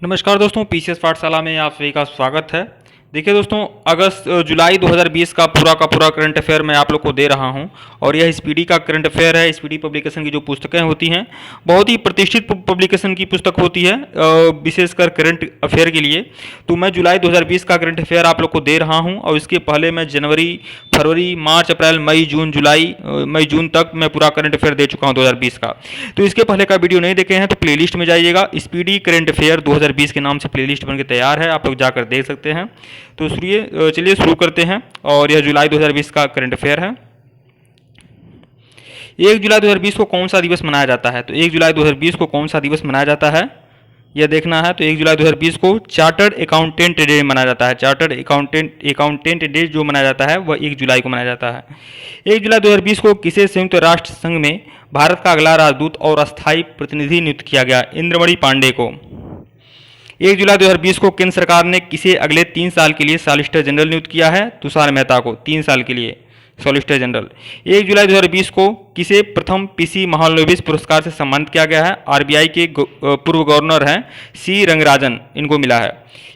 नमस्कार दोस्तों, पीसीएस पाठशाला में आप सभी का स्वागत है। देखिए दोस्तों, जुलाई 2020 का पूरा करंट अफेयर मैं आप लोग को दे रहा हूं और यह स्पीडी का करंट अफेयर है। स्पीडी पब्लिकेशन की जो पुस्तकें होती हैं, बहुत ही प्रतिष्ठित पब्लिकेशन की पुस्तक होती है, विशेषकर करंट अफेयर के लिए। तो मैं जुलाई 2020 का करंट अफेयर आप लोग को दे रहा हूं और इसके पहले मैं जनवरी, फरवरी, मार्च, अप्रैल, मई, जून, जुलाई, मई, जून तक मैं पूरा करंट अफेयर दे चुका हूं 2020 का। तो इसके पहले का वीडियो नहीं देखे हैं तो प्लेलिस्ट में जाइएगा, स्पीडी करंट अफेयर 2020 के नाम से प्लेलिस्ट बनकर तैयार है, आप लोग जाकर देख सकते हैं। तो चलिए शुरू करते हैं। और यह जुलाई 2020 का करंट अफेयर है। 1 जुलाई 2020 को कौन सा दिवस मनाया जाता है? तो 1 जुलाई 2020 को कौन सा दिवस मनाया जाता है, यह देखना है। तो 1 जुलाई 2020 को चार्टर्ड अकाउंटेंट डे मनाया जाता है। चार्टर्ड अकाउंटेंट डे जो मनाया जाता है वह 1 जुलाई को मनाया जाता है। 1 जुलाई 2020 को किसे संयुक्त राष्ट्र संघ में भारत का अगला राजदूत और अस्थायी प्रतिनिधि नियुक्त किया गया? इंद्रमणि पांडे को। 1 जुलाई 2020 को केंद्र सरकार ने किसे अगले 3 साल के लिए सॉलिसिटर जनरल नियुक्त किया है? तुषार मेहता को 3 साल के लिए सॉलिसिटर जनरल। 1 जुलाई 2020 को किसे प्रथम पीसी महालनोबिस पुरस्कार से सम्मानित किया गया है? आरबीआई के पूर्व गवर्नर हैं सी रंगराजन, इनको मिला है।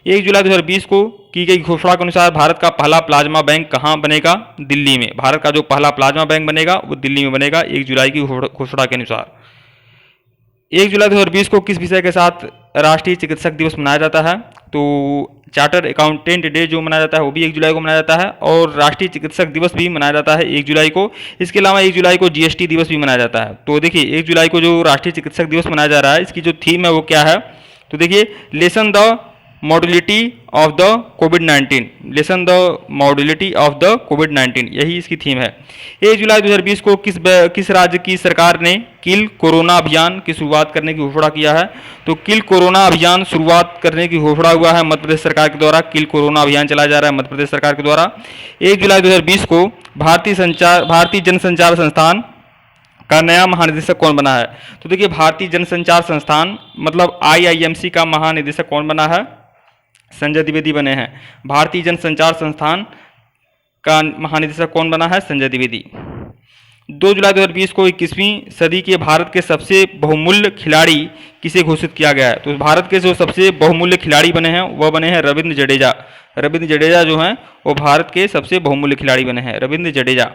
1 जुलाई 2020 को की गई घोषणा के अनुसार भारत का पहला प्लाज्मा बैंक कहाँ बनेगा? दिल्ली में। भारत का जो पहला प्लाज्मा बैंक बनेगा वो दिल्ली में बनेगा 1 जुलाई की घोषणा के अनुसार। 1 जुलाई 2020 को किस विषय के साथ राष्ट्रीय चिकित्सक दिवस मनाया जाता है? तो चार्टर्ड अकाउंटेंट डे जो मनाया जाता है वो भी 1 जुलाई को मनाया जाता है और राष्ट्रीय चिकित्सक दिवस भी मनाया जाता है 1 जुलाई को। इसके अलावा 1 जुलाई को जीएसटी दिवस भी मनाया जाता है। तो देखिए 1 जुलाई को जो राष्ट्रीय चिकित्सक दिवस मनाया जा रहा है, इसकी जो थीम है वो क्या है? तो देखिए, lesson the modality of the covid, lesson the modality of the कोविड-19, यही इसकी थीम है। 1 जुलाई 2020 को किस राज्य की सरकार ने किल कोरोना अभियान की शुरुआत करने की घोषणा किया है? तो किल कोरोना अभियान शुरुआत करने की घोषणा हुआ है मध्य प्रदेश सरकार के द्वारा। किल कोरोना अभियान चलाया जा रहा है मध्य प्रदेश सरकार के द्वारा। 1 जुलाई 2020 को भारतीय जनसंचार संस्थान का नया महानिदेशक कौन बना है? तो देखिए, भारतीय जनसंचार संस्थान मतलब आईआईएमसी का महानिदेशक कौन बना है? संजय द्विवेदी बने हैं। भारतीय जनसंचार संस्थान का महानिदेशक कौन बना है? संजय द्विवेदी। 2 जुलाई 2020 को 21वीं सदी के भारत के सबसे बहुमूल्य खिलाड़ी किसे घोषित किया गया है? तो भारत के जो सबसे बहुमूल्य खिलाड़ी बने हैं वह बने हैं रविंद्र जडेजा। रविंद्र जडेजा जो हैं वो भारत के सबसे बहुमूल्य खिलाड़ी बने हैं, रविंद्र जडेजा।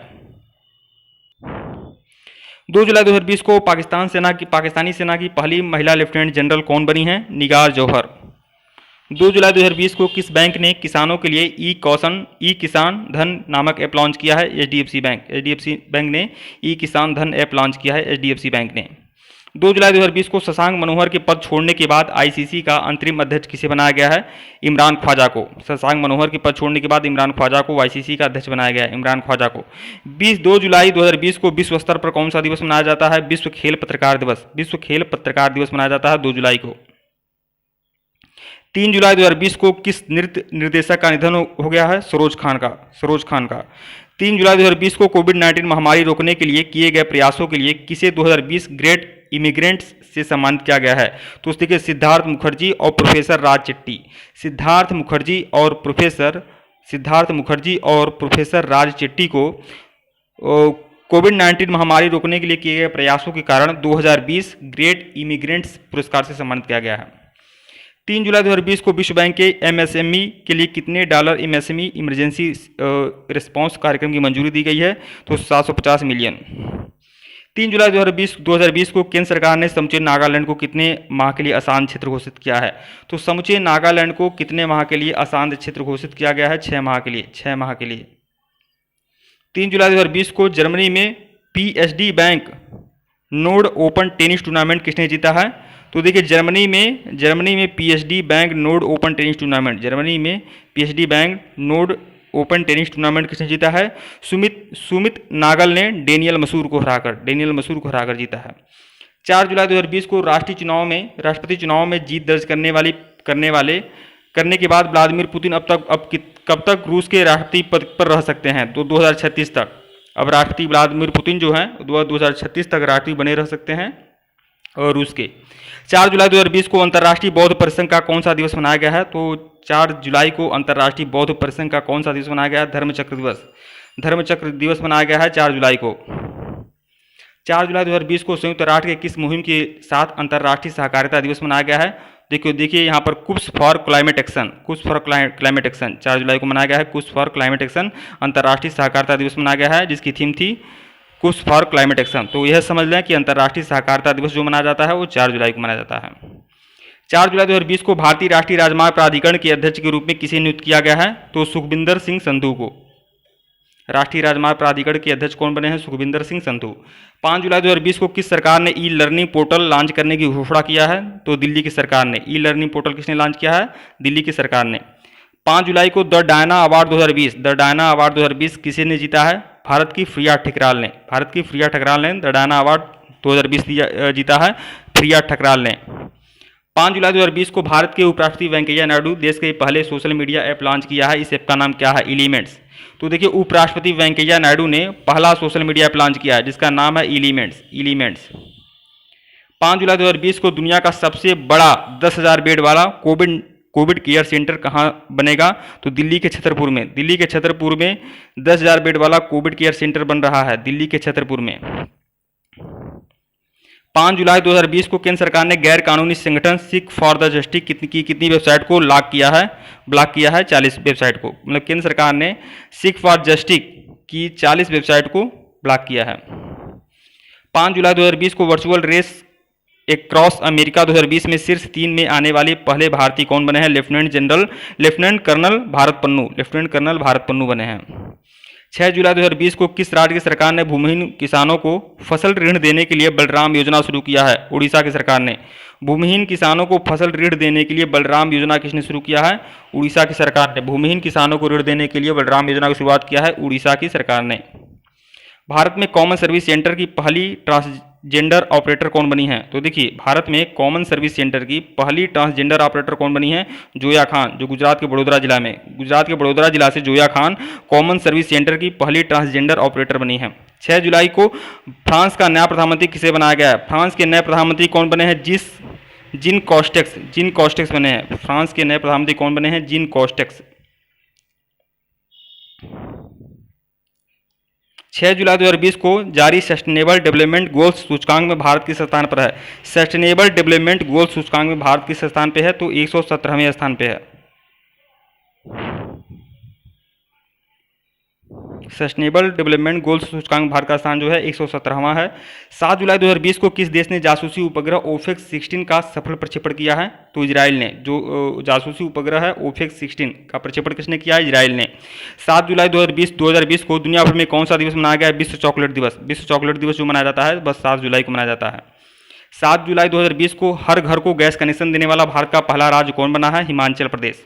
2 जुलाई 2020 को पाकिस्तानी सेना की पहली महिला लेफ्टिनेंट जनरल कौन बनी हैं? निगार जौहर। 2 जुलाई 2020 को किस बैंक ने किसानों के लिए ई किसान धन नामक ऐप लॉन्च किया है? HDFC bank. एचडीएफसी बैंक ने ई किसान धन ऐप लॉन्च किया है, एचडीएफसी बैंक ने। 2 जुलाई 2020 को शशांक मनोहर के पद छोड़ने के बाद आईसीसी का अंतरिम अध्यक्ष किसे बनाया गया है? इमरान ख्वाजा को। शशांक मनोहर के पद छोड़ने के बाद इमरान ख्वाजा को आईसीसी का अध्यक्ष बनाया गया है, इमरान ख्वाजा को। 2 जुलाई 2020 को विश्व स्तर पर कौन सा दिवस मनाया जाता है? विश्व खेल पत्रकार दिवस। विश्व खेल पत्रकार दिवस मनाया जाता है 2 जुलाई को। 3 जुलाई 2020 को किस नृत्य निर्देशक का निधन हो गया है? सरोज खान का। 3 जुलाई 2020 को कोविड-19 महामारी रोकने के लिए किए गए प्रयासों के लिए किसे 2020 ग्रेट इमिग्रेंट्स से सम्मानित किया गया है? तो उस देखिए, सिद्धार्थ मुखर्जी और प्रोफेसर राज चेट्टी। सिद्धार्थ मुखर्जी और प्रोफेसर राज चेट्टी को कोविड-19 महामारी रोकने के लिए किए गए प्रयासों के कारण 2020 ग्रेट इमिग्रेंट्स पुरस्कार से सम्मानित किया गया है। 3 जुलाई 2020 को विश्व बैंक के एमएसएमई के लिए कितने डॉलर एमएसएमई इमरजेंसी रिस्पांस कार्यक्रम की मंजूरी दी गई है? तो 750 मिलियन। 3 जुलाई 2020 को केंद्र सरकार ने समूचे नागालैंड को कितने माह के लिए अशांत क्षेत्र घोषित किया है? तो समूचे नागालैंड को कितने माह के लिए अशांत क्षेत्र घोषित किया गया है? 6 माह के लिए, 6 माह के लिए। 3 जुलाई 2020 को जर्मनी में PhD bank node open tennis tournament किसने जीता है? तो देखिए, जर्मनी में PhD bank node open tennis tournament, Germany में PhD bank node open tennis tournament किसने जीता है? सुमित नागल ने डेनियल मसूर को हराकर जीता है। 4 जुलाई 2020 को राष्ट्रपति चुनाव में जीत दर्ज करने के बाद व्लादिमीर पुतिन कब तक रूस के राष्ट्रपति पद पर रह सकते हैं? तो 2036 तक। अब राष्ट्रपति व्लादिमीर पुतिन जो हैं 2036 तक राष्ट्रपति बने रह सकते हैं और रूस के। 4 जुलाई 2020 को अंतर्राष्ट्रीय बौद्ध परिसंघ का कौन सा दिवस मनाया गया है? तो 4 जुलाई को अंतर्राष्ट्रीय बौद्ध परिसंघ का कौन सा दिवस मनाया गया है? धर्मचक्र दिवस। धर्मचक्र दिवस मनाया गया है 4 जुलाई को। 4 जुलाई 2020 को संयुक्त राष्ट्र के किस मुहिम के साथ अंतर्राष्ट्रीय सहकारिता दिवस मनाया गया है? देखिए यहाँ पर coops for climate action, coops for climate action 4 जुलाई को मनाया गया है। कुप्स फॉर क्लाइमेट एक्शन अंतर्राष्ट्रीय सहकारिता दिवस मनाया गया है, जिसकी थीम थी कुप्स फॉर क्लाइमेट एक्शन। तो यह समझ लें कि अंतर्राष्ट्रीय सहकारिता दिवस जो मनाया जाता है वो 4 जुलाई को मनाया जाता है। 4 जुलाई 2020 को भारतीय राष्ट्रीय राजमार्ग प्राधिकरण के अध्यक्ष के रूप में किसे नियुक्त किया गया है? तो सुखबिंदर सिंह संधू को। राष्ट्रीय राजमार्ग प्राधिकरण के अध्यक्ष कौन बने हैं? सुखबिंदर सिंह संधू। 5 जुलाई 2020 को किस सरकार ने ई लर्निंग पोर्टल लॉन्च करने की घोषणा किया है? तो दिल्ली की सरकार ने। ई लर्निंग पोर्टल किसने लॉन्च किया है? दिल्ली की सरकार ने। 5 जुलाई को the Diana award 2020, the Diana award 2020 किसी ने जीता है? भारत की प्रिया ठकराल ने। भारत की प्रिया ठकराल ने द डायना अवार्ड 2020 जीता है, प्रिया ठकराल ने। 5 जुलाई 2020 को भारत के उपराष्ट्रपति वेंकैया नायडू देश के पहले सोशल मीडिया ऐप लॉन्च किया है। इस ऐप का नाम क्या है? एलिमेंट्स। तो देखिए उपराष्ट्रपति वेंकैया नायडू ने पहला सोशल मीडिया ऐप लॉन्च किया है जिसका नाम है एलिमेंट्स। 5 जुलाई 2020 को दुनिया का सबसे बड़ा 10,000 बेड वाला कोविड केयर सेंटर कहाँ बनेगा? तो दिल्ली के छतरपुर में। दिल्ली के छतरपुर में 10,000 बेड वाला कोविड केयर सेंटर बन रहा है, दिल्ली के छतरपुर में। 5 जुलाई 2020 को केंद्र सरकार ने गैर कानूनी संगठन सिख फॉर द जस्टिस की कितनी वेबसाइट को ब्लॉक किया है? 40 वेबसाइट को। मतलब केंद्र सरकार ने सिख फॉर जस्टिस की 40 वेबसाइट को ब्लॉक किया है। 5 जुलाई 2020 को वर्चुअल रेस एक्रॉस अमेरिका 2020 में शीर्ष 3 में आने वाले पहले भारतीय कौन बने हैं? लेफ्टिनेंट कर्नल भारत पन्नू बने हैं। 6 जुलाई 2020 को किस राज्य की सरकार ने भूमिहीन किसानों को फसल ऋण देने के लिए बलराम योजना शुरू किया है? उड़ीसा की सरकार ने। भूमिहीन किसानों को फसल ऋण देने के लिए बलराम योजना किसने शुरू किया है? उड़ीसा की सरकार ने। भूमिहीन किसानों को ऋण देने के लिए बलराम योजना की शुरुआत किया है उड़ीसा की सरकार ने। भारत में कॉमन सर्विस सेंटर की पहली ट्रांसजेंडर ऑपरेटर कौन बनी है? तो देखिए भारत में कॉमन सर्विस सेंटर की पहली ट्रांसजेंडर ऑपरेटर कौन बनी है? जोया खान, जो गुजरात के बड़ोदरा जिला से Zoya Khan common service centre की पहली ट्रांसजेंडर ऑपरेटर बनी है। 6 जुलाई को फ्रांस का नया प्रधानमंत्री किसे बनाया गया है? फ्रांस के नए प्रधानमंत्री कौन बने हैं? जीन कॉस्टेक्स बने हैं। फ्रांस के नए प्रधानमंत्री कौन बने हैं? जीन कॉस्टेक्स। 6 जुलाई 2020 को जारी सस्टेनेबल डेवलपमेंट गोल्स सूचकांक में भारत किस स्थान पर है? सस्टेनेबल डेवलपमेंट गोल्स सूचकांक में भारत किस स्थान पे है? तो 117वें स्थान पे है। सस्टेनेबल डेवलपमेंट गोल्स सूचकांक भारत का स्थान जो है 117वां है। 7 जुलाई 2020 को किस देश ने जासूसी उपग्रह ओफेक्स 16 का सफल प्रक्षेपण किया है? तो इजराइल ने। जो जासूसी उपग्रह है ओफेक्स 16 का प्रक्षेपण किसने किया है? इजराइल ने। 7 जुलाई 2020 को दुनिया भर में कौन सा दिवस मनाया गया है? विश्व चॉकलेट दिवस। विश्व चॉकलेट दिवस जो मनाया जाता है बस 7 जुलाई को मनाया जाता है। 7 जुलाई 2020 को हर घर को गैस कनेक्शन देने वाला भारत का पहला राज्य कौन बना है? हिमाचल प्रदेश।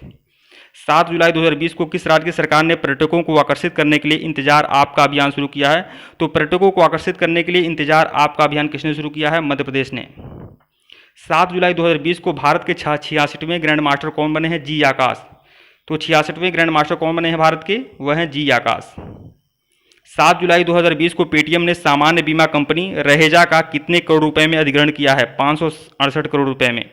7 जुलाई 2020 को किस राज्य की सरकार ने पर्यटकों को आकर्षित करने के लिए इंतजार आपका अभियान शुरू किया है? तो पर्यटकों को आकर्षित करने के लिए इंतजार आपका अभियान किसने शुरू किया है? मध्य प्रदेश ने। 7 जुलाई 2020 को भारत के 66वें ग्रैंड मास्टर कौन बने हैं? जी आकाश। तो 66वें ग्रैंड मास्टर कौन बने हैं भारत के? वह हैं जी आकाश। 7 जुलाई 2020 को पेटीएम ने सामान्य बीमा कंपनी रहेजा का कितने करोड़ रुपए में अधिग्रहण किया है? 568 करोड़ रुपए में।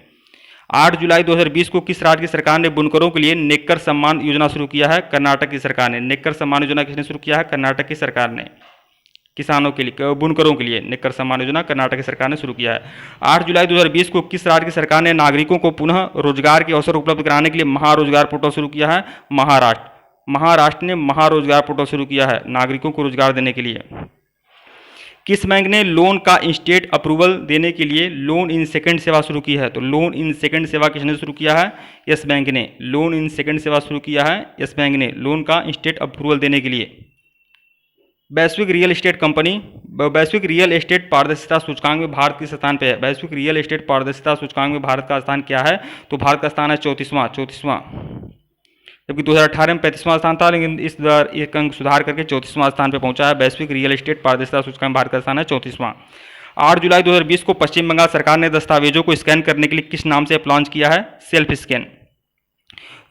8 जुलाई 2020 को किस राज्य की सरकार ने बुनकरों के लिए नेक्कर सम्मान योजना शुरू किया है? कर्नाटक की सरकार ने। नेक्कर सम्मान योजना किसने शुरू किया है? कर्नाटक की सरकार ने। किसानों के लिए, बुनकरों के लिए नेक्कर सम्मान योजना कर्नाटक की सरकार ने शुरू किया है। 8 जुलाई 2020 को किस राज्य की सरकार ने नागरिकों को पुनः रोजगार के अवसर उपलब्ध कराने के लिए महारोजगार पोर्टल शुरू किया है? महाराष्ट्र ने महारोजगार पोर्टल शुरू किया है नागरिकों को रोजगार देने के लिए। किस बैंक ने लोन का इंस्टेंट अप्रूवल देने के लिए लोन इन सेकंड सेवा शुरू की है? तो लोन इन सेकंड सेवा किसने शुरू किया है? यस बैंक ने। लोन इन सेकंड सेवा शुरू किया है यस बैंक ने, लोन का इंस्टेंट अप्रूवल देने के लिए। वैश्विक रियल एस्टेट पारदर्शिता सूचकांक में भारत किस स्थान पे है? वैश्विक रियल एस्टेट पारदर्शिता सूचकांक में भारत का स्थान क्या है? तो भारत का स्थान है 34वां, जबकि 2018 में 35वां स्थान था, लेकिन इस बार एक अंक सुधार करके 34वां स्थान पर पहुंचा है। वैश्विक रियल एस्टेट पारदर्शिता सूचकांक भारत का स्थान है 34वां। 8 जुलाई 2020 को पश्चिम बंगाल सरकार ने दस्तावेजों को स्कैन करने के लिए किस नाम से ऐप लॉन्च किया है? Self scan.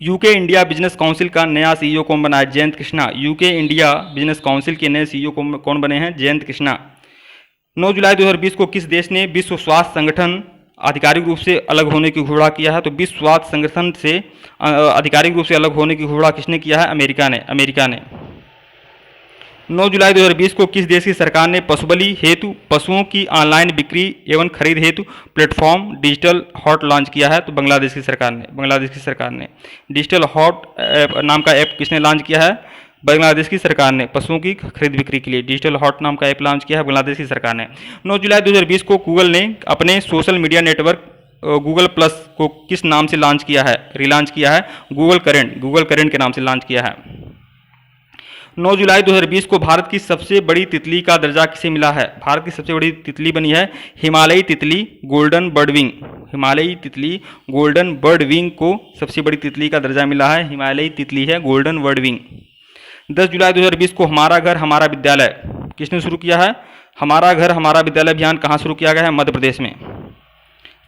UK India business council का नया सीईओ कौन बना है? Jayant Krishna. UK India business council के नए सीईओ कौन बने हैं? जयंत कृष्णा। 9 जुलाई 2020 को किस देश ने विश्व स्वास्थ्य संगठन आधिकारिक रूप से अलग होने की घोषणा किया है? तो विश्व स्वास्थ्य संगठन से आधिकारिक रूप से अलग होने की घोषणा किसने किया है? अमेरिका ने। 9 जुलाई 2020 को किस देश की सरकार ने पशुबलि हेतु पशुओं की ऑनलाइन बिक्री एवं खरीद हेतु प्लेटफॉर्म डिजिटल हॉट लॉन्च किया है? तो बांग्लादेश की सरकार ने डिजिटल हॉट नाम का ऐप किसने लॉन्च किया है? बांग्लादेश की सरकार ने पशुओं की खरीद बिक्री के लिए डिजिटल हॉट नाम का ऐप लॉन्च किया है बांग्लादेश की सरकार ने। 9 जुलाई 2020 को गूगल ने अपने social media network Google plus को किस नाम से लॉन्च किया है, रिलॉन्च किया है? गूगल करेंट के नाम से लॉन्च किया है। 9 जुलाई 2020 को भारत की सबसे बड़ी तितली का दर्जा किसे मिला है? भारत की सबसे बड़ी तितली बनी है हिमालयी तितली गोल्डन बर्डविंग। हिमालयी तितली गोल्डन बर्डविंग को सबसे बड़ी तितली का दर्जा मिला है, हिमालयी तितली है गोल्डन बर्डविंग। 10 जुलाई 2020 को हमारा घर हमारा विद्यालय किसने शुरू किया है? हमारा घर हमारा विद्यालय अभियान कहाँ शुरू किया गया है? मध्य प्रदेश में।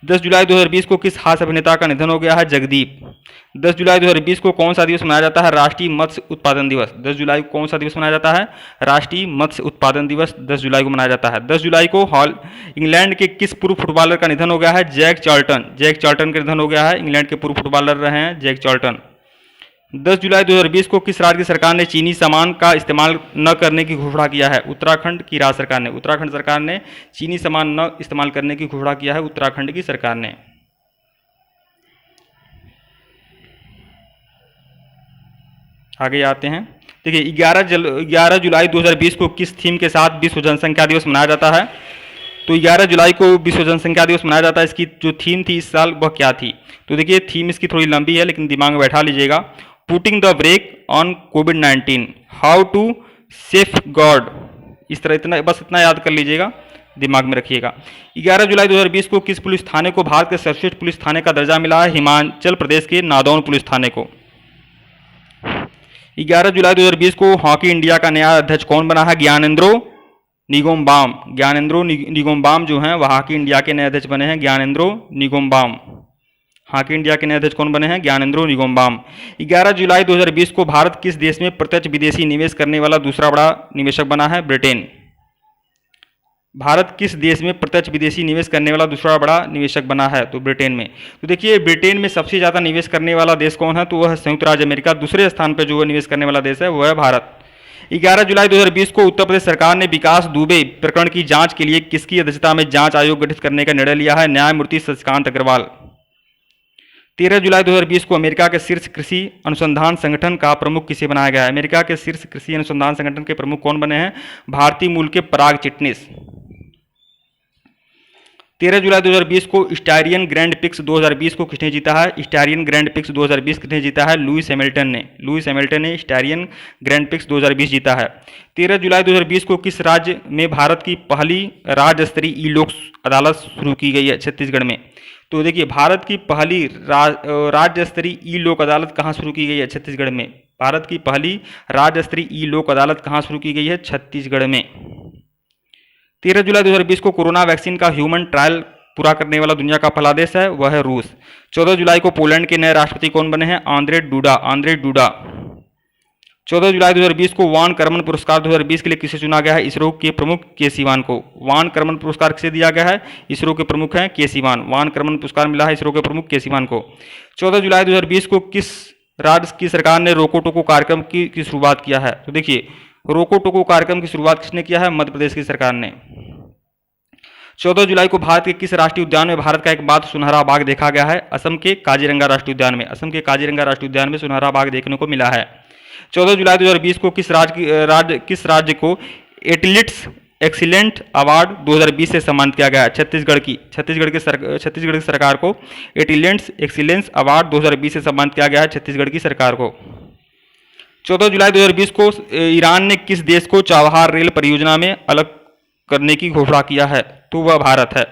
10 जुलाई 2020 को किस हास्य अभिनेता का निधन हो गया है? जगदीप। 10 जुलाई 2020 को कौन सा दिवस मनाया जाता है? राष्ट्रीय मत्स्य उत्पादन दिवस। 10 जुलाई को कौन सा दिवस मनाया जाता है? राष्ट्रीय मत्स्य उत्पादन दिवस 10 जुलाई को मनाया जाता है। 10 जुलाई को इंग्लैंड के किस पूर्व फुटबॉलर का निधन हो गया है? जैक चार्ल्टन का निधन हो गया है। इंग्लैंड के पूर्व फुटबॉलर रहे हैं जैक चार्ल्टन। 10 जुलाई 2020 को किस राज्य की सरकार ने चीनी सामान का इस्तेमाल न करने की घोषणा किया है? उत्तराखंड की राज्य सरकार ने। उत्तराखंड सरकार ने चीनी सामान न इस्तेमाल करने की घोषणा किया है उत्तराखंड की सरकार ने। आगे आते हैं। देखिए 11 जुलाई 2020 को किस थीम के साथ विश्व जनसंख्या दिवस मनाया जाता है? तो 11 जुलाई को विश्व जनसंख्या दिवस मनाया जाता है। इसकी जो थीम थी इस साल वह क्या थी? तो देखिए थीम इसकी थोड़ी लंबी है लेकिन दिमाग में बैठा लीजिएगा। पुटिंग द ब्रेक ऑन कोविड-19, हाउ टू सेफ गॉड। इस तरह इतना याद कर लीजिएगा, दिमाग में रखिएगा। 11 जुलाई 2020 को किस पुलिस थाने को भारत के सर्वश्रेष्ठ पुलिस थाने का दर्जा मिला है? हिमाचल प्रदेश के नादौन पुलिस थाने को। 11 जुलाई 2020 को हॉकी इंडिया का नया अध्यक्ष कौन बना है? ज्ञानेंद्रो निंगोमबाम जो हैं वह हॉकी इंडिया के नए अध्यक्ष बने हैं, ज्ञानेंद्रो निंगोमबाम। हॉकी इंडिया के नए अध्यक्ष कौन बने हैं? ज्ञानेंद्रो निंगोमबाम। 11 जुलाई 2020 को भारत किस देश में प्रत्यक्ष विदेशी निवेश करने वाला दूसरा बड़ा निवेशक बना है? ब्रिटेन। भारत किस देश में प्रत्यक्ष विदेशी निवेश करने वाला दूसरा बड़ा निवेशक बना है? तो ब्रिटेन में। तो देखिए ब्रिटेन में सबसे ज़्यादा निवेश करने वाला देश कौन है? तो वह है संयुक्त राज्य अमेरिका। दूसरे स्थान पर जो निवेश करने वाला देश है वह है भारत। 11 जुलाई 2020 को उत्तर प्रदेश सरकार ने विकास दुबे प्रकरण की जांच के लिए किसकी अध्यक्षता में जांच आयोग गठित करने का निर्णय लिया है? न्यायमूर्ति शशिकांत अग्रवाल। 13 जुलाई 2020 को अमेरिका के शीर्ष कृषि अनुसंधान संगठन का प्रमुख किसे बनाया गया है? अमेरिका के शीर्ष कृषि अनुसंधान संगठन के प्रमुख कौन बने हैं? भारतीय मूल के पराग चिटनिस। 13 जुलाई 2020 को स्टारियन ग्रैंड पिक्स 2020 को किसने जीता है? स्टारियन ग्रैंड पिक्स 2020 किसने जीता है? लुइस हैमिल्टन ने स्टारियन ग्रैंड पिक्स 2020 जीता है। 13 जुलाई 2020 को किस राज्य में भारत की पहली राज्य स्तरीय ई लोक अदालत शुरू की गई है? छत्तीसगढ़ में। तो देखिए भारत की पहली राज्य स्तरीय ई लोक अदालत कहाँ शुरू की गई है? छत्तीसगढ़ में। भारत की पहली राज्य स्तरीय ई लोक अदालत कहाँ शुरू की गई है? छत्तीसगढ़ में। 13 जुलाई 2020 को कोरोना वैक्सीन का ह्यूमन ट्रायल पूरा करने वाला दुनिया का पहला देश है वह है रूस। 14 जुलाई को पोलैंड के नए राष्ट्रपति कौन बने हैं? Andre DUDA. 14 जुलाई 2020 को वान करमन पुरस्कार 2020 के लिए किसे चुना गया है? इसरो के प्रमुख के सिवान को। वान करमन पुरस्कार किसे दिया गया है? इसरो के प्रमुख हैं के सिवान। वान करमन पुरस्कार मिला है इसरो के प्रमुख के सिवान को। 14 जुलाई 2020 को किस राज्य की सरकार ने रोको टोको कार्यक्रम की शुरुआत किया है? तो देखिए रोको टोको कार्यक्रम की शुरुआत किसने किया है? मध्य प्रदेश की सरकार ने। 14 जुलाई को भारत के किस राष्ट्रीय उद्यान में भारत का एकमात्र सुनहरा बाघ देखा गया है? असम के काजीरंगा राष्ट्रीय उद्यान में। असम के काजीरंगा राष्ट्रीय उद्यान में सुनहरा बाघ देखने को मिला है। 14 जुलाई 2020 को किस राज्य को एथलीट्स एक्सीलेंट अवार्ड 2020 से सम्मानित किया गया है? छत्तीसगढ़ की सरकार को एथलीट्स एक्सीलेंस अवार्ड 2020 से सम्मानित किया गया है छत्तीसगढ़ की सरकार को। 14 जुलाई 2020 को ईरान ने किस देश को चाबहार रेल परियोजना में अलग करने की घोषणा किया है? तो वह भारत है।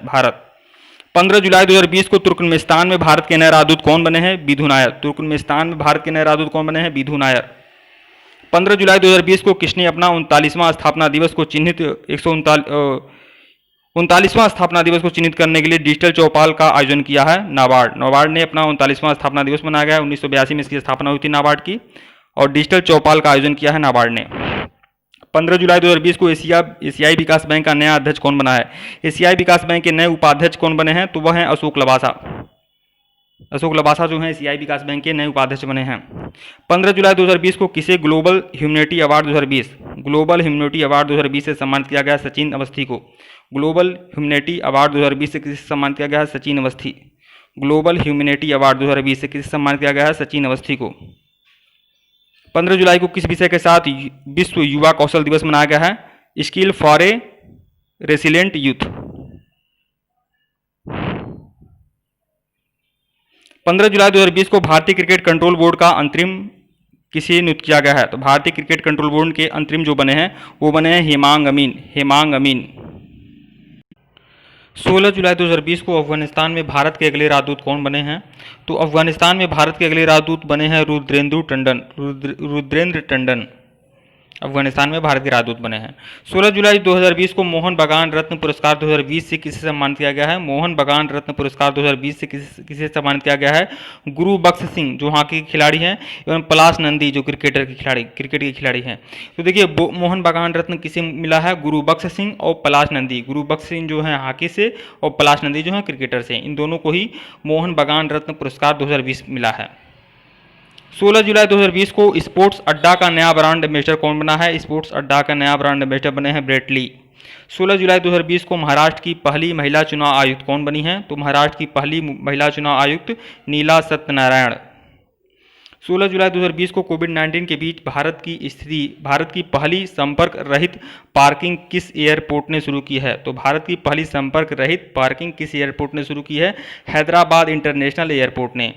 15 जुलाई 2020 को तुर्कमेनिस्तान में भारत के नए राजदूत कौन बने हैं? बिधु नायर। तुर्कमेनिस्तान में भारत के नए राजदूत कौन बने हैं? बिधु नायर। 15 जुलाई 2020 को किसने अपना 39वां स्थापना दिवस को चिन्हित 39वां स्थापना दिवस को चिन्हित करने के लिए डिजिटल चौपाल का आयोजन किया है? नाबार्ड ने अपना 39वां स्थापना दिवस मनाया गया है। 1982 में इसकी स्थापना हुई थी नाबार्ड की, और डिजिटल चौपाल का आयोजन किया है नाबार्ड ने। 15 जुलाई 2020 को एशियाई विकास बैंक का नया अध्यक्ष कौन बना है? एशियाई विकास बैंक के नए उपाध्यक्ष कौन बने हैं? तो वह हैं अशोक लबासा जो हैं एशियाई विकास बैंक के नए उपाध्यक्ष बने हैं। 15 जुलाई 2020 को किसे global humanity award 2020 global humanity award 2020 से सम्मानित किया गया सचिन अवस्थी को। ग्लोबल ह्यूमैनिटी अवार्ड 2020 से किसे सम्मानित किया गया है? Sachin Awasthi. Global humanity award 2020 से किसे सम्मानित किया गया है? सचिन अवस्थी को। 15 जुलाई को किस विषय के साथ विश्व युवा कौशल दिवस मनाया गया है? Skill for a resilient youth. 15 जुलाई 2020 को भारतीय क्रिकेट कंट्रोल बोर्ड का अंतरिम किसे नियुक्त किया गया है? तो भारतीय क्रिकेट कंट्रोल बोर्ड के अंतरिम जो बने हैं वो बने हैं हेमांग अमीन। हेमांग अमीन। 16 जुलाई 2020 को अफगानिस्तान में भारत के अगले राजदूत कौन बने हैं? तो अफगानिस्तान में भारत के अगले राजदूत बने हैं रुद्रेंद्र टंडन। रुद्रेंद्र टंडन अफगानिस्तान में भारत के राजदूत बने हैं। 16 जुलाई 2020 को मोहन बागान रत्न पुरस्कार 2020 से किसे सम्मानित किया गया है? मोहन बागान रत्न पुरस्कार 2020 से किसे सम्मानित किया गया है? गुरु बख्श सिंह जो हॉकी के खिलाड़ी हैं एवं पलाश नंदी जो क्रिकेट के खिलाड़ी हैं। तो देखिए मोहन बागान रत्न किसे मिला है? गुरु बख्श सिंह और पलाश नंदी। गुरु बख्श सिंह जो है हॉकी से और पलाश नंदी जो है क्रिकेटर से, इन दोनों को ही मोहन बागान रत्न पुरस्कार 2020 मिला है। 16 जुलाई 2020 को स्पोर्ट्स अड्डा का नया ब्रांड एम्बेसडर कौन बना है? स्पोर्ट्स अड्डा का नया ब्रांड एम्बेसडर बने हैं ब्रेट ली। 16 जुलाई 2020 को महाराष्ट्र की पहली महिला चुनाव आयुक्त कौन बनी है? तो महाराष्ट्र की पहली महिला चुनाव आयुक्त नीला सत्यनारायण। 16 जुलाई 2020 को कोविड-19 के बीच भारत की पहली संपर्क रहित पार्किंग किस एयरपोर्ट ने शुरू की है? तो भारत की पहली संपर्क रहित पार्किंग किस एयरपोर्ट ने शुरू की है? हैदराबाद इंटरनेशनल एयरपोर्ट ने।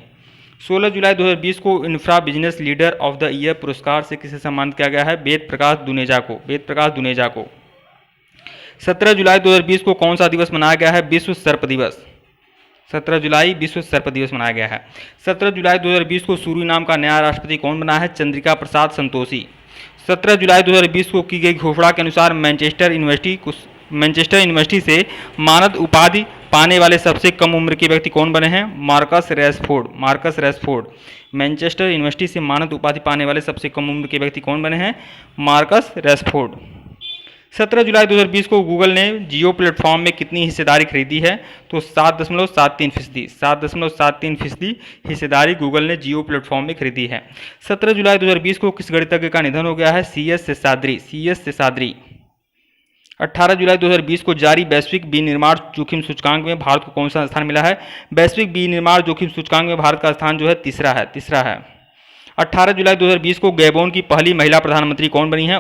16 जुलाई 2020 को infra business leader of the year पुरस्कार से किसे सम्मानित किया गया है? वेद प्रकाश दुनेजा को। वेद प्रकाश दुनेजा को। 17 जुलाई 2020 को कौन सा दिवस मनाया गया है? विश्व सर्प दिवस। 17 जुलाई विश्व सर्प दिवस मनाया गया है। 17 जुलाई 2020 को सूरीनाम का नया राष्ट्रपति कौन बना है? चंद्रिका प्रसाद संतोषी। 17 जुलाई 2020 को की गई घोषणा के अनुसार मैनचेस्टर यूनिवर्सिटी से मानद उपाधि पाने वाले सबसे कम उम्र के व्यक्ति कौन बने हैं? Marcus Rashford. Marcus Rashford. Manchester university से मानद उपाधि पाने वाले सबसे कम उम्र के व्यक्ति कौन बने हैं? Marcus Rashford. 17 जुलाई 2020 को गूगल ने जियो प्लेटफॉर्म में कितनी हिस्सेदारी खरीदी है? तो 7.73%। 7.73% हिस्सेदारी गूगल ने जियो प्लेटफॉर्म में खरीदी है। 17 जुलाई 2020 को किस गणितज्ञ का निधन हो गया है? CS शेषाद्री। 18 जुलाई 2020 को जारी वैश्विक विनिर्माण जोखिम सूचकांक में भारत को कौन सा स्थान मिला है? वैश्विक विनिर्माण जोखिम सूचकांक में भारत का स्थान जो है तीसरा है। 18 जुलाई 2020 को गैबोन की पहली महिला प्रधानमंत्री कौन बनी है?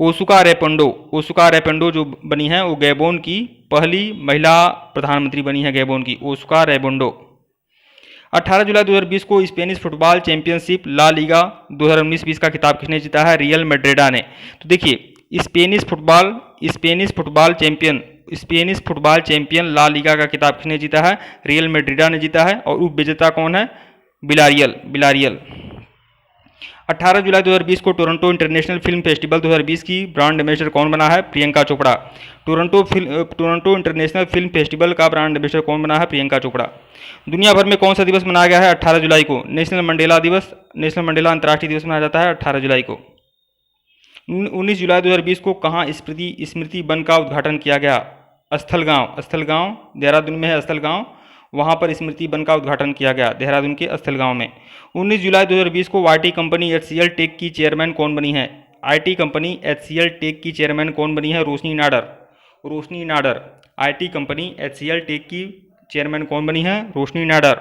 ओसुका रेपेंडो जो बनी है वो गैबोन की पहली महिला प्रधानमंत्री बनी है, गैबोन की ओसुका रेपेंडो। 18 जुलाई 2020 को Spanish football championship La Liga 2019-20 का खिताब किसने जीता है? रियल मैड्रिड ने। तो देखिए Spanish football champion La Liga का खिताब किसने जीता है? रियल मैड्रिड ने जीता है। और उप विजेता कौन है? बिलारियल। 18 जुलाई 2020 को टोरंटो इंटरनेशनल फिल्म फेस्टिवल 2020 की ब्रांड एम्बेसडर कौन बना है? Priyanka Chopra. Toronto international film festival का ब्रांड एम्बेसडर कौन बना है? प्रियंका चोपड़ा। दुनिया भर में कौन सा दिवस मनाया गया है? 18 जुलाई को नेशनल मंडेला अंतर्राष्ट्रीय दिवस मनाया जाता है 18 जुलाई को। 19 जुलाई 2020 को कहाँ स्मृति वन का उद्घाटन किया गया? स्थलगांव देहरादून में है स्थलगांव, वहाँ पर स्मृति वन का उद्घाटन किया गया देहरादून के स्थलगांव में। 19 जुलाई 2020 को IT कंपनी HCL टेक की चेयरमैन कौन बनी है? IT कंपनी HCL टेक की चेयरमैन कौन बनी है? Roshni Nadar. IT company HCL tech की चेयरमैन कौन बनी है? रोशनी नाडर।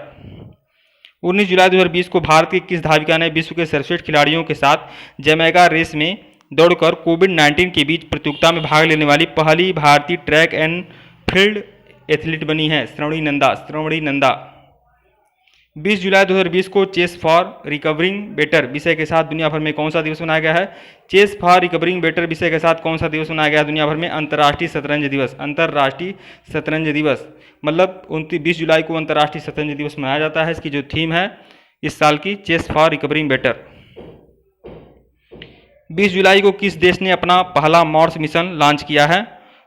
19 जुलाई 2020 को भारत की किस धाविका ने विश्व के सर्वश्रेष्ठ खिलाड़ियों के साथ जमैका रेस में दौड़कर कोविड-19 के बीच प्रतियोगिता में भाग लेने वाली पहली भारतीय ट्रैक एंड फील्ड एथलीट बनी है? श्रवणी नंदा। 20 जुलाई 2020 को चेस फॉर रिकवरिंग बेटर विषय के साथ दुनिया भर में कौन सा दिवस मनाया गया है? चेस फॉर रिकवरिंग बेटर विषय के साथ कौन सा दिवस मनाया गया है दुनिया भर में? अंतर्राष्ट्रीय शतरंज दिवस। मतलब 20 जुलाई को अंतर्राष्ट्रीय शतरंज दिवस मनाया जाता है। इसकी जो थीम है इस साल की चेस फॉर रिकवरिंग बेटर। 20 जुलाई को किस देश ने अपना पहला मार्स मिशन लॉन्च किया है?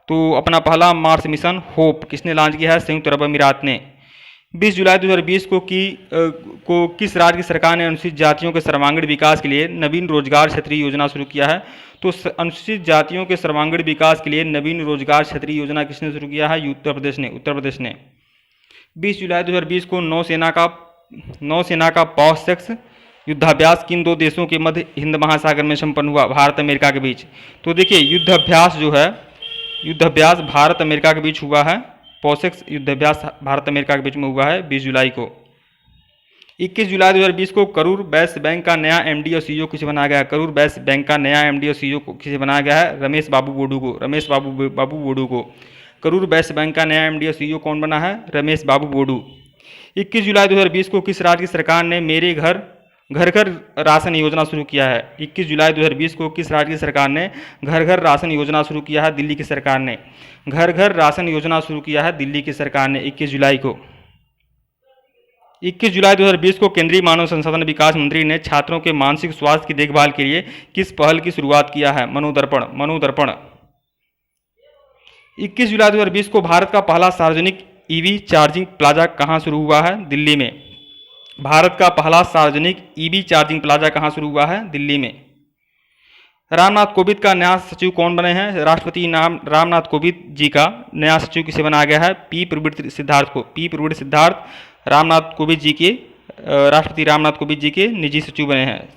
तो अपना पहला मार्स मिशन होप किसने लॉन्च किया है? संयुक्त अरब अमीरात ने। 20 जुलाई 2020 को किस राज्य की सरकार ने अनुसूचित जातियों के सर्वांगीण विकास के लिए नवीन रोजगार क्षेत्रीय योजना शुरू किया है? तो अनुसूचित जातियों के सर्वांगीण विकास के लिए नवीन रोजगार क्षेत्रीय योजना किसने शुरू किया है? उत्तर प्रदेश ने। 20 जुलाई 2020 को नौसेना का पौष सेक्स युद्धाभ्यास किन दो देशों के मध्य हिंद महासागर में संपन्न हुआ? भारत अमेरिका के बीच। तो देखिए युद्धाभ्यास जो है, युद्धाभ्यास भारत अमेरिका के बीच हुआ है। पोसेक्स युद्धाभ्यास भारत अमेरिका के बीच में हुआ है 20 जुलाई को। 21 जुलाई 2020 को करूर वैश्य बैंक का नया एमडी और सीईओ किसे बनाया गया है? करूर वैश्य बैंक का नया एमडी और सीईओ को किसे बनाया गया है? रमेश बाबू बोडू को। रमेश बाबू बोडू को। करूर वैश्य बैंक का नया एमडी और सीईओ कौन बना है? रमेश बाबू बोडू। 21 जुलाई 2020 को किस राज्य की सरकार ने मेरे घर घर घर राशन योजना शुरू किया है? 21 जुलाई 2020 को किस राज्य की सरकार ने घर घर राशन योजना शुरू किया है? दिल्ली की सरकार ने घर घर राशन योजना शुरू किया है दिल्ली की सरकार ने 21 जुलाई को। 21 जुलाई 2020 को केंद्रीय मानव संसाधन विकास मंत्री ने छात्रों के मानसिक स्वास्थ्य की देखभाल के लिए किस पहल की शुरुआत किया है? मनोदर्पण। मनोदर्पण। 21 जुलाई 2020 को भारत का पहला सार्वजनिक ईवी चार्जिंग प्लाजा कहाँ शुरू हुआ है? दिल्ली में। भारत का पहला सार्वजनिक ईवी चार्जिंग प्लाजा कहाँ शुरू हुआ है? दिल्ली में। रामनाथ कोविंद का नया सचिव कौन बने हैं? राष्ट्रपति रामनाथ कोविंद जी का नया सचिव किसे बनाया गया है? पी प्रवृत्ति सिद्धार्थ को। पी प्रवृत्ति सिद्धार्थ रामनाथ कोविंद जी के राष्ट्रपति रामनाथ कोविंद जी के निजी सचिव बने हैं।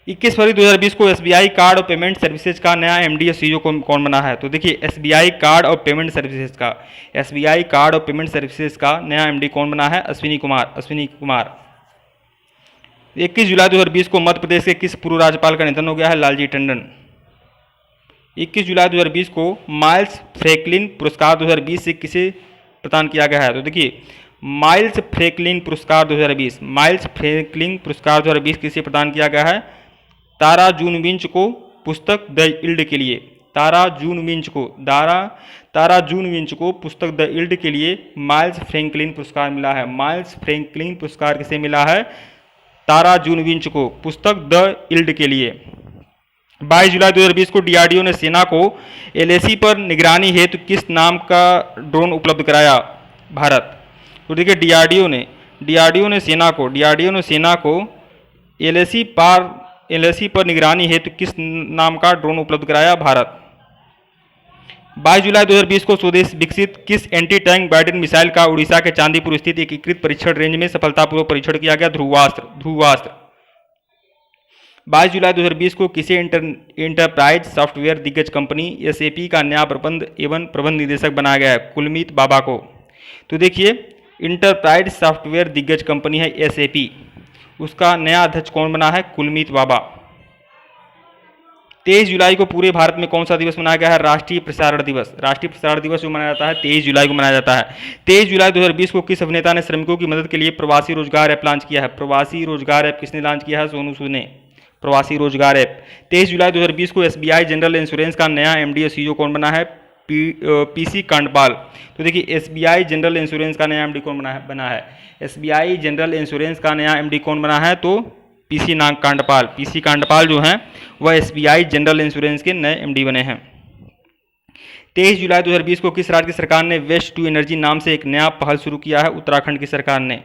21 फरवरी 2020 को एसबीआई कार्ड और पेमेंट सर्विसेज का नया एमडी और सीईओ कौन बना है? तो देखिए एसबीआई कार्ड और पेमेंट सर्विसेज का एसबीआई कार्ड और पेमेंट सर्विसेज का नया एमडी कौन बना है? अश्विनी कुमार। अश्विनी कुमार। 21 जुलाई 2020 को मध्य प्रदेश के किस पूर्व राज्यपाल का निधन हो गया है? लालजी टंडन। 21 जुलाई 2020 को माइल्स फ्रैंकलिन पुरस्कार 2020 से किसे प्रदान किया गया है? तो देखिए माइल्स फ्रैंकलिन पुरस्कार 2020 माइल्स फ्रैंकलिन पुरस्कार 2020 किसे प्रदान किया गया है? तारा जून विंच को पुस्तक द इल्ड के लिए। तारा जून विंच को पुस्तक द इल्ड के लिए माइल्स फ्रैंकलिन पुरस्कार मिला है। माइल्स फ्रैंकलिन पुरस्कार किसे मिला है? तारा जून विंच को पुस्तक द इल्ड के लिए। 22 जुलाई 2020 को डीआरडीओ ने सेना को एलएसी पर निगरानी हेतु किस नाम का ड्रोन उपलब्ध कराया? भारत। तो देखिए डीआरडीओ ने सेना को एलएसी पर निगरानी हेतु किस नाम का ड्रोन उपलब्ध कराया? भारत। 22 जुलाई 2020 को स्वदेश विकसित किस एंटी टैंक गाइडेड मिसाइल का उड़ीसा के चांदीपुर स्थित एकीकृत परीक्षण रेंज में सफलतापूर्वक परीक्षण किया गया? ध्रुवास्त्र। 22 जुलाई 2020 को किसे इंटरप्राइज सॉफ्टवेयर दिग्गज कंपनी एसएपी का नया प्रबंध निदेशक बनाया गया है? कुलमीत बाबा को। तो देखिए इंटरप्राइज सॉफ्टवेयर दिग्गज कंपनी है एसएपी, उसका नया अध्यक्ष कौन बना है? कुलमीत बाबा। 23 जुलाई को पूरे भारत में कौन सा दिवस मनाया गया है? राष्ट्रीय प्रसारण दिवस। राष्ट्रीय प्रसारण दिवस जो मनाया जाता है 23 जुलाई को मनाया जाता है। 23 जुलाई 2020 को किस अभिनेता ने श्रमिकों की मदद के लिए प्रवासी रोजगार ऐप लॉन्च किया है? प्रवासी रोजगार ऐप किसने लॉन्च किया है? सोनू सूद ने। प्रवासी रोजगार ऐप। 23 जुलाई 2020 को एसबीआई जनरल इंश्योरेंस का नया एमडी और सीईओ कौन बना है? पीसी कांडपाल। तो देखिए एसबीआई जनरल इंश्योरेंस का नया एमडी कौन बना है? एसबीआई जनरल इंश्योरेंस का नया एमडी कौन बना है? तो पीसी कांडपाल। पीसी कांडपाल जो हैं वह एसबीआई जनरल इंश्योरेंस के नए एमडी बने हैं। 23 जुलाई 2020 को किस राज्य की सरकार ने वेस्ट टू एनर्जी नाम से एक नया पहल शुरू किया है? उत्तराखंड की सरकार ने।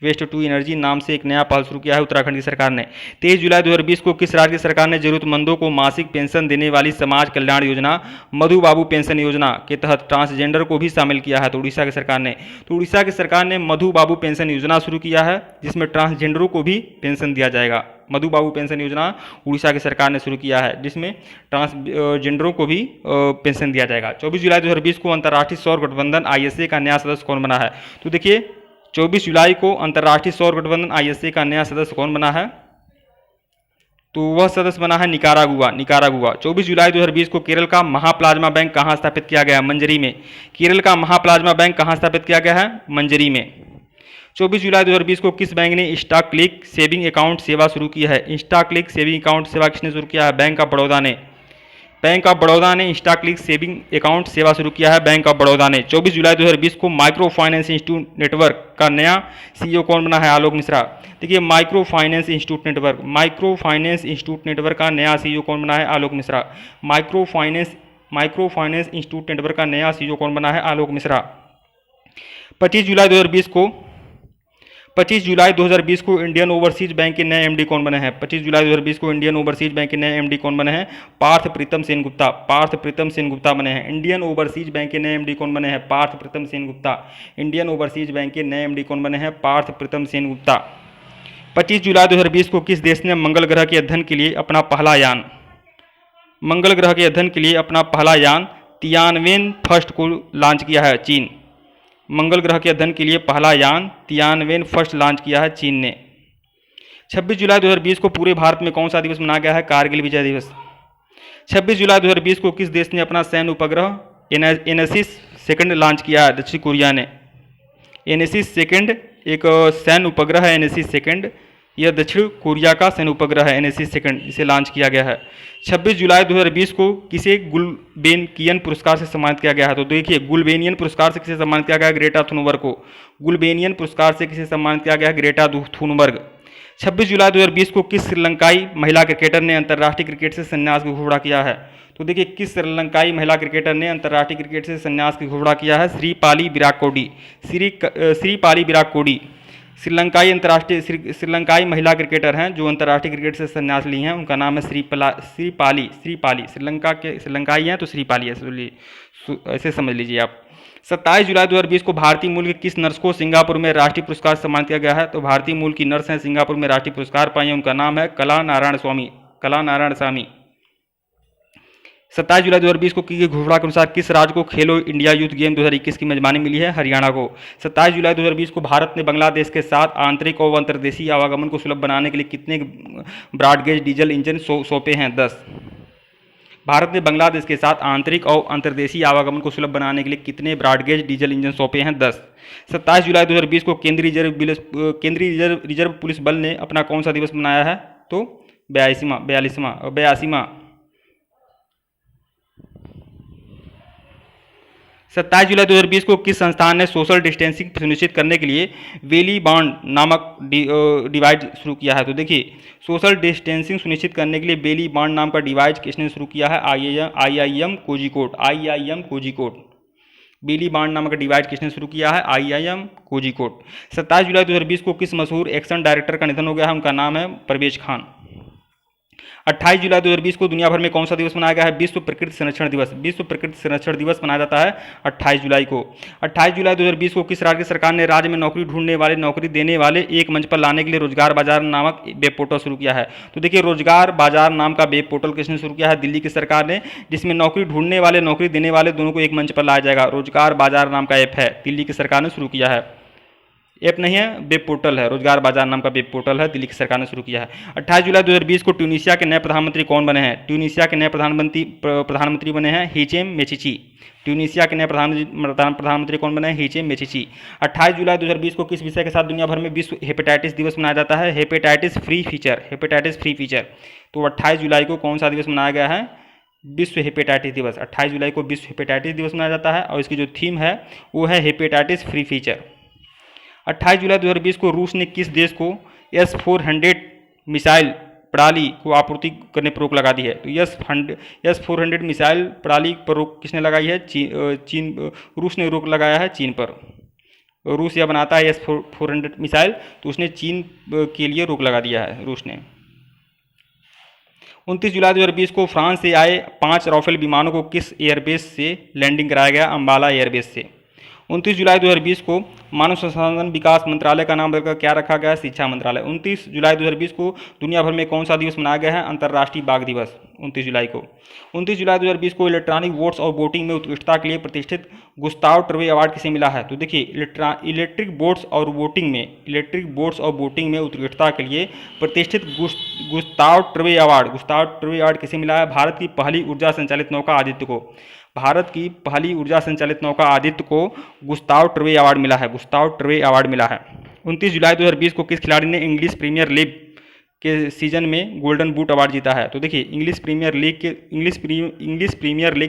वेस्ट टू एनर्जी नाम से एक नया पहल शुरू किया है उत्तराखंड की सरकार ने। 23 जुलाई 2020 को किस राज्य की सरकार ने जरूरतमंदों को मासिक पेंशन देने वाली समाज कल्याण योजना मधु बाबू पेंशन योजना के तहत ट्रांसजेंडर को भी शामिल किया है? तो उड़ीसा की सरकार ने। तो उड़ीसा की सरकार ने मधु बाबू पेंशन योजना शुरू किया है जिसमें ट्रांसजेंडरों को भी पेंशन दिया जाएगा। मधु बाबू पेंशन योजना उड़ीसा की सरकार ने शुरू किया है जिसमें ट्रांसजेंडरों को भी पेंशन दिया जाएगा। 24 जुलाई 2020 को अंतर्राष्ट्रीय सौर गठबंधन आईएसए का नया सदस्य कौन बना है? तो देखिए 24 जुलाई को अंतर्राष्ट्रीय सौर गठबंधन आईएसए का नया सदस्य कौन बना है? तो वह सदस्य बना है निकारागुआ। 24 जुलाई 2020 को केरल का महाप्लाज्मा बैंक कहाँ स्थापित किया गया? मंजरी में। केरल का महाप्लाज्मा बैंक कहाँ स्थापित किया गया है? मंजरी में। 24 जुलाई 2020 को किस बैंक ने इंस्टा क्लिक सेविंग अकाउंट सेवा शुरू की है? इंस्टा क्लिक सेविंग अकाउंट सेवा किसने शुरू किया है? बैंक ऑफ बड़ौदा ने। बैंक ऑफ बड़ौदा ने इंस्टा क्लिक सेविंग अकाउंट सेवा शुरू किया है बैंक ऑफ बड़ौदा ने। 24 जुलाई 2020 को माइक्रो फाइनेंस इंस्टीट्यूट नेटवर्क का नया सीईओ कौन बना है? आलोक मिश्रा। देखिए माइक्रो फाइनेंस इंस्टीट्यूट नेटवर्क का नया सीईओ कौन बना है? Alok Mishra. Micro finance institute network का नया सीईओ कौन बना है? आलोक मिश्रा। 25 जुलाई 2020 को इंडियन ओवरसीज बैंक के नए एमडी कौन बने हैं? 25 जुलाई 2020 को इंडियन ओवरसीज बैंक के नए एमडी कौन बने हैं? पार्थ प्रीतम सेन गुप्ता बने हैं। इंडियन ओवरसीज बैंक के नए एमडी कौन बने हैं? Parth Pritam Sengupta. Indian Overseas Bank के नए एमडी कौन बने हैं? पार्थ प्रीतम सेन गुप्ता। 25 जुलाई 2020 को किस देश ने मंगल ग्रह के अध्ययन के लिए अपना पहला यान मंगल ग्रह के अध्ययन के लिए अपना पहला यान तियानवेन फर्स्ट को लॉन्च किया है? चीन। मंगल ग्रह के अध्ययन के लिए पहला यान तियानवेन फर्स्ट लॉन्च किया है चीन ने। 26 जुलाई 2020 को पूरे भारत में कौन सा दिवस मनाया गया है? कारगिल विजय दिवस। 26 जुलाई 2020 को किस देश ने अपना सैन्य उपग्रह एनासिस सेकंड लॉन्च किया है? दक्षिण कोरिया ने। एनासिस सेकंड एक सैन्य उपग्रह है, एनासिस सेकंड, यह दक्षिण कोरिया का सैन्य उपग्रह है एनासिस सेकंड, इसे लॉन्च किया गया है। 26 जुलाई 2020 को किसे गुलबेनियन पुरस्कार से सम्मानित किया गया है? तो देखिए, गुलबेनियन पुरस्कार से किसे सम्मानित किया गया है? ग्रेटा थुनबर्ग को। गुलबेनियन पुरस्कार से किसे सम्मानित किया गया है? Greta Thunberg. 26 जुलाई 2020 को किस श्रीलंकाई महिला क्रिकेटर ने अंतर्राष्ट्रीय क्रिकेट से संन्यास की घोषणा किया है? तो देखिए, किस श्रीलंकाई महिला क्रिकेटर ने अंतर्राष्ट्रीय क्रिकेट से संन्यास की घोषणा किया है? श्रीपाली विराकोडी। श्रीपाली विराकोडी श्रीलंकाई महिला क्रिकेटर हैं जो अंतर्राष्ट्रीय क्रिकेट से संन्यास ली हैं, उनका नाम है श्रीपाली। श्रीलंकाई हैं तो श्रीपाली है, ऐसे समझ लीजिए आप। 27 जुलाई 2020 को भारतीय मूल की किस नर्स को सिंगापुर में राष्ट्रीय पुरस्कार से सम्मानित किया गया है? तो भारतीय मूल की नर्स हैं, सिंगापुर में राष्ट्रीय पुरस्कार पाई हैं, उनका नाम है कला नारायण स्वामी। 27 जुलाई 2020 को की गई घोषणा के अनुसार किस राज्य को खेलो इंडिया यूथ गेम 2021 की मेजबानी मिली है? हरियाणा को। 27 जुलाई 2020 को भारत ने बांग्लादेश के साथ आंतरिक और अंतर्देशीय आवागमन को सुलभ बनाने के लिए कितने ब्रॉडगेज डीजल इंजन सौंपे हैं? 10। भारत ने बांग्लादेश के साथ आंतरिक और अंतर्देशीय आवागमन को सुलभ बनाने के लिए कितने ब्रॉडगेज डीजल इंजन सौंपे हैं? 10। 27 जुलाई 2020 को केंद्रीय रिजर्व पुलिस बल ने अपना कौन सा दिवस मनाया है? तो 82वां। 27 जुलाई 2020 को किस संस्थान ने सोशल डिस्टेंसिंग सुनिश्चित करने के लिए वेली बॉन्ड नामक डिवाइस शुरू किया है? तो देखिए, सोशल डिस्टेंसिंग सुनिश्चित करने के लिए बेली बॉन्ड नाम का डिवाइस किसने शुरू किया है? IIM कोझिकोड। बेली बॉन्ड नामक डिवाइस किसने शुरू किया है? IIM कोझिकोड। 27 जुलाई 2020 को किस मशहूर एक्शन डायरेक्टर का निधन हो गया है? उनका नाम है परवेज खान। 28 जुलाई 2020 को दुनिया भर में कौन सा दिवस मनाया गया है? विश्व प्रकृति संरक्षण दिवस। विश्व प्रकृति संरक्षण दिवस मनाया जाता है 28 जुलाई को। 28 जुलाई 2020 को किस राज्य सरकार ने राज्य में नौकरी ढूंढने वाले, नौकरी देने वाले एक मंच पर लाने के लिए रोजगार बाजार नामक वेब पोर्टल शुरू किया है? तो देखिए, रोजगार बाजार नाम का वेब पोर्टल किसने शुरू किया है? दिल्ली की सरकार ने, जिसमें नौकरी ढूंढने वाले, नौकरी देने वाले दोनों को एक मंच पर लाया जाएगा। रोजगार बाजार नाम का ऐप है, दिल्ली की सरकार ने शुरू किया है। ऐप नहीं है, वेब पोर्टल है, रोजगार बाजार नाम का वेब पोर्टल है, दिल्ली की सरकार ने शुरू किया है। 28 जुलाई 2020 को ट्यूनीशिया के नए प्रधानमंत्री कौन बने हैं? ट्यूनीशिया के नए प्रधानमंत्री बने हैं हिचेम मेचिची। ट्यूनीशिया के नए प्रधानमंत्री कौन बने हैं? हिचेम मेचिची। 28 जुलाई 2020 को किस विषय के साथ दुनिया भर में विश्व हेपेटाइटिस दिवस मनाया जाता है? Hepatitis free feature. तो 28 जुलाई को कौन सा दिवस मनाया गया है? विश्व हेपेटाइटिस दिवस। 28 जुलाई को विश्व हेपेटाइटिस दिवस मनाया जाता है और इसकी जो थीम है वो है हेपेटाइटिस फ्री फीचर। 28 जुलाई 2020 को रूस ने किस देश को S-400 मिसाइल प्रणाली को आपूर्ति करने पर रोक लगा दी है? तो S-400 मिसाइल प्रणाली पर रोक किसने लगाई है? रूस ने रोक लगाया है चीन पर। रूस यह बनाता है S-400 मिसाइल, तो उसने चीन के लिए रोक लगा दिया है रूस ने। 29 जुलाई 2020 को फ्रांस से आए 5 राफेल विमानों को किस एयरबेस से लैंडिंग कराया गया? अम्बाला एयरबेस से। 29 जुलाई 2020 को मानव संसाधन विकास मंत्रालय का नाम बदलकर क्या रखा गया है? शिक्षा मंत्रालय। 29 जुलाई 2020 को दुनिया भर में कौन सा दिवस मनाया गया है? अंतर्राष्ट्रीय बाघ दिवस। 29 जुलाई को। 29 जुलाई 2020 को इलेक्ट्रॉनिक वोट्स और वोटिंग में उत्कृष्टता के लिए प्रतिष्ठित गुस्ताव ट्रवे अवार्ड किसे मिला है? तो देखिए, इलेक्ट्रिक बोर्ड्स और वोटिंग में उत्कृष्टता के लिए प्रतिष्ठित गुस्ताव ट्रवे अवार्ड किसे मिला है? भारत की पहली ऊर्जा संचालित नौका आदित्य को। भारत की पहली ऊर्जा संचालित नौका आदित्य को गुस्ताव ट्रवे अवार्ड मिला है। 29 जुलाई 2020 को किस खिलाड़ी ने इंग्लिश प्रीमियर लीग के सीजन में गोल्डन बूट अवार्ड जीता है? तो देखिए, इंग्लिश प्रीमियर लीग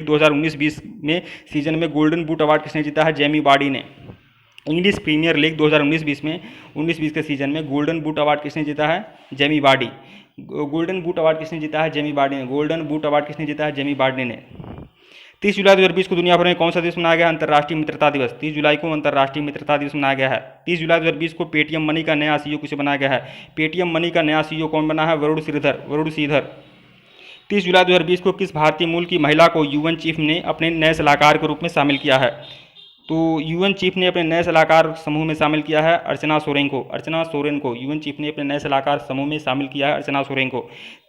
2019-20 में सीजन में गोल्डन बूट अवार्ड किसने जीता है? जेमी वार्डी ने। इंग्लिश प्रीमियर लीग 2019-20 में 19-20 के सीजन में गोल्डन बूट अवार्ड किसने जीता है? Jamie Vardy. Golden boot award किसने जीता है? जेमी वार्डी ने। 30 जुलाई 2020 को दुनिया भर में कौन सा दिवस मनाया गया? अंतर्राष्ट्रीय मित्रता दिवस। 30 जुलाई को अंतर्राष्ट्रीय मित्रता दिवस मनाया गया है। 30 जुलाई 2020 को पेटीएम मनी का नया CEO किसे बनाया गया है? पेटीएम मनी का नया CEO कौन बना है? वरुण श्रीधर। 30 जुलाई 2020 को किस भारतीय मूल की महिला को UN चीफ ने अपने नए सलाहकार के रूप में शामिल किया है? तो यूएन चीफ ने अपने नए सलाहकार समूह में शामिल किया है अर्चना सोरेन को। यूएन चीफ ने अपने नए सलाहकार समूह में शामिल किया है अर्चना सोरेन को।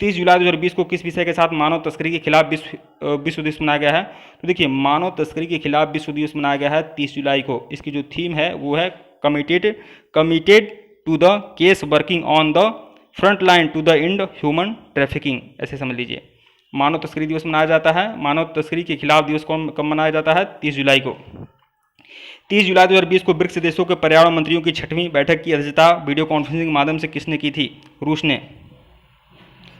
30 जुलाई 2020 को किस विषय के साथ मानव तस्करी के खिलाफ विश्व दिवस मनाया गया है? तो देखिए, मानव तस्करी के खिलाफ विश्व दिवस मनाया गया है 30 जुलाई को। इसकी जो थीम है वो है committed to the case working on the front line to the end human trafficking, ऐसे समझ लीजिए। मानव तस्करी दिवस मनाया जाता है। मानव तस्करी के खिलाफ दिवस कब मनाया जाता है? 30 जुलाई को। 30 जुलाई 2020 को ब्रिक्स देशों के पर्यावरण मंत्रियों की 6वीं बैठक की अध्यक्षता वीडियो कॉन्फ्रेंसिंग के माध्यम से किसने की थी? रूस ने।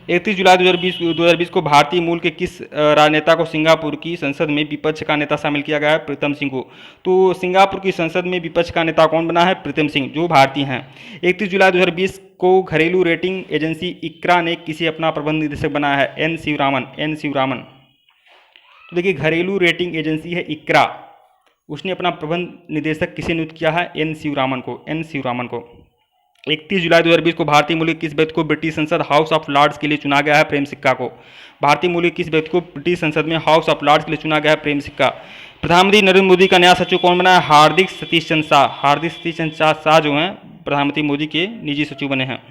31 जुलाई 2020 को भारतीय मूल के किस राजनेता को सिंगापुर की संसद में विपक्ष का नेता शामिल किया गया है? प्रीतम सिंह को। तो सिंगापुर की संसद में विपक्ष का नेता कौन बना है? प्रीतम सिंह, जो भारतीय हैं। 31 जुलाई 2020 को घरेलू रेटिंग एजेंसी इक्रा ने किसे अपना प्रबंध निदेशक बनाया है? एन शिवरामन। तो देखिए, घरेलू रेटिंग एजेंसी है इक्रा, उसने अपना प्रबंध निदेशक किसे नियुक्त किया है? एन शिवरामन को। 31 जुलाई 2020 को भारतीय मूल के किस व्यक्ति को ब्रिटिश संसद हाउस ऑफ लॉर्ड्स के लिए चुना गया है? प्रेम सिक्का को। भारतीय मूल के किस व्यक्ति को ब्रिटिश संसद में हाउस ऑफ लॉर्ड्स के लिए चुना गया है? प्रेम सिक्का। प्रधानमंत्री नरेंद्र मोदी का नया सचिव कौन बना है? हार्दिक सतीश चंद्र शाह जो हैं प्रधानमंत्री मोदी के निजी सचिव बने हैं।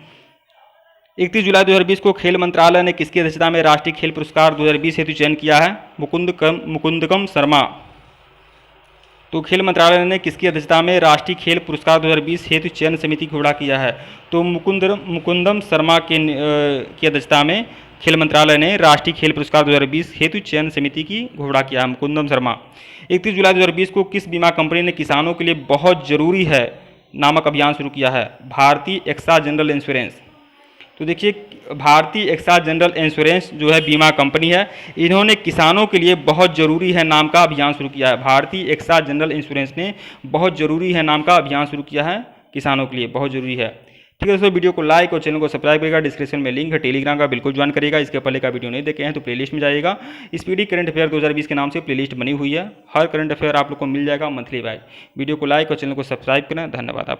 31 जुलाई 2020 को खेल मंत्रालय ने किसकी अध्यक्षता में राष्ट्रीय खेल पुरस्कार 2020 हेतु चयन किया है? मुकुंदकम शर्मा। तो खेल मंत्रालय ने किसकी अध्यक्षता में राष्ट्रीय खेल पुरस्कार 2020 हेतु चयन समिति की घोषणा किया है? तो मुकुंदम शर्मा की अध्यक्षता में खेल मंत्रालय ने राष्ट्रीय खेल पुरस्कार 2020 हेतु चयन समिति की घोषणा किया है, मुकुंदम शर्मा। 31 जुलाई 2020 को किस बीमा कंपनी ने किसानों के लिए बहुत जरूरी है नामक अभियान शुरू किया है? भारतीय एक्सा जनरल इंश्योरेंस। तो देखिए, भारतीय एक्सा जनरल इंश्योरेंस जो है बीमा कंपनी है, इन्होंने किसानों के लिए बहुत ज़रूरी है नाम का अभियान शुरू किया है। भारतीय एक्सा जनरल इंश्योरेंस ने बहुत ज़रूरी है नाम का अभियान शुरू किया है किसानों के लिए, बहुत ज़रूरी है। ठीक है दोस्तों, वीडियो को लाइक और चैनल को सब्सक्राइब करिएगा। डिस्क्रिप्शन में लिंक है टेलीग्राम का, बिल्कुल ज्वाइन करिएगा। इसके पहले का वीडियो नहीं देखे हैं तो प्लेलिस्ट में जाइएगा। स्पीडी करंट अफेयर 2020 के नाम से प्लेलिस्ट बनी हुई है। हर करंट अफेयर आप लोग को मिल जाएगा मंथली वाइज। वीडियो को लाइक और चैनल को सब्सक्राइब करें। धन्यवाद आप।